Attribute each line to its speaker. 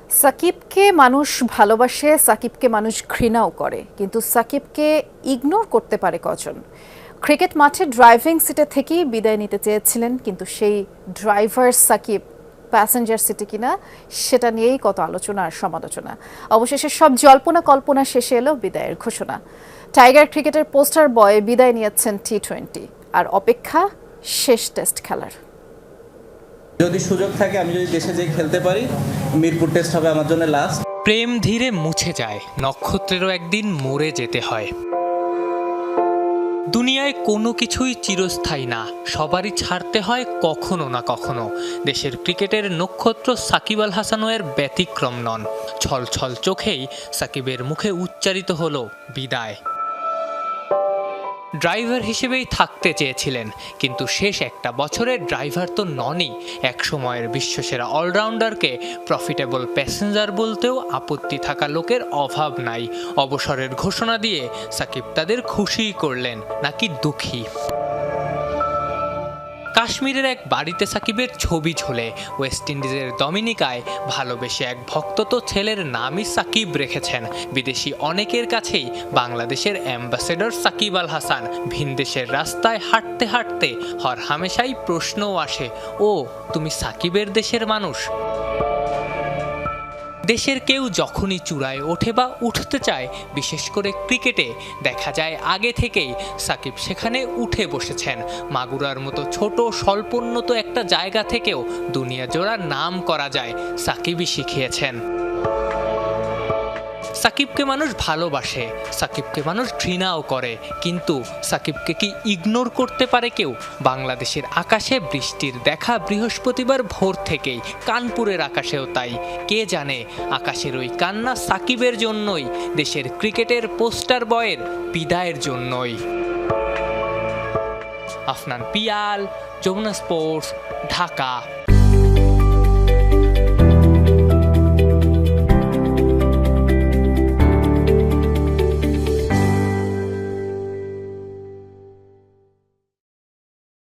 Speaker 1: সাকিবকে মানুষ ভালোবাসে, সাকিবকে মানুষ ঘৃণাও করে, কিন্তু সাকিবকে ইগনোর করতে পারে কজন? ক্রিকেট মাঠে ড্রাইভিং সিটে থেকেই বিদায় নিতে চেয়েছিলেন, কিন্তু সেই ড্রাইভার সাকিব প্যাসেঞ্জার সিটে কিনা সেটা নিয়েই কত আলোচনা আর সমালোচনা। অবশেষে সব জল্পনা কল্পনা শেষে এলো বিদায়ের ঘোষণা। টাইগার ক্রিকেটের পোস্টার বয় বিদায় নিয়েছেন টি-20, আর অপেক্ষা শেষ টেস্ট খেলার।
Speaker 2: যদি সুযোগ থাকে, আমি যদি দেশে যেয়ে খেলতে পারি, মিরপুর টেস্ট হবে আমার জন্য লাস্ট।
Speaker 3: প্রেম ধীরে মুছে যায়, নক্ষত্রেরও একদিন মরে যেতে হয়। দুনিয়ায় কোনো কিছুই চিরস্থায়ী না, সবারই ছাড়তে হয় কখনো না কখনো। দেশের ক্রিকেটের নক্ষত্র সাকিব আল হাসানও এর ব্যতিক্রম নন। ছল ছল চোখেই সাকিবের মুখে উচ্চারিত হলো বিদায়। ড্রাইভার হিসেবেই থাকতে চেয়েছিলেন, কিন্তু শেষ একটা বছরে ড্রাইভার তো ননই। এক সময়ের বিশ্বসেরা অলরাউন্ডারকে প্রফিটেবল প্যাসেঞ্জার বলতেও আপত্তি থাকা লোকের অভাব নাই। অবসরের ঘোষণা দিয়ে সাকিব তাদের খুশিই করলেন নাকি দুঃখী? কাশ্মীরের এক বাড়িতে সাকিবের ছবি ঝোলে। ওয়েস্ট ইন্ডিজের ডমিনিকায় ভালোবেসে এক ভক্ত তো ছেলের নামই সাকিব রেখেছেন। বিদেশি অনেকের কাছেই বাংলাদেশের অ্যাম্বাসেডর সাকিব আল হাসান। ভিনদেশের রাস্তায় হাঁটতে হাঁটতে হরহামেশাই প্রশ্নও আসে, ও তুমি সাকিবের দেশের মানুষ? দেশের কেউ যখনই চূড়ায় ওঠে বা উঠতে চায়, বিশেষ করে ক্রিকেটে, দেখা যায় আগে থেকেই সাকিব সেখানে উঠে বসেছেন। মাগুরার মতো ছোট স্বল্পোন্নত একটা জায়গা থেকেও দুনিয়া জোড়া নাম করা যায় সাকিবই শিখিয়েছেন। সাকিবকে মানুষ ভালোবাসে, সাকিবকে মানুষ ঘৃণাও করে, কিন্তু সাকিবকে কি ইগনোর করতে পারে কেউ? বাংলাদেশের আকাশে বৃষ্টির দেখা বৃহস্পতিবার ভোর থেকেই, কানপুরের আকাশেও তাই। কে জানে আকাশের ওই কান্না সাকিবের জন্যই, দেশের ক্রিকেটের পোস্টার বয়ের বিদায়ের জন্যই। আফনান পিয়াল, যমুনা স্পোর্টস, ঢাকা।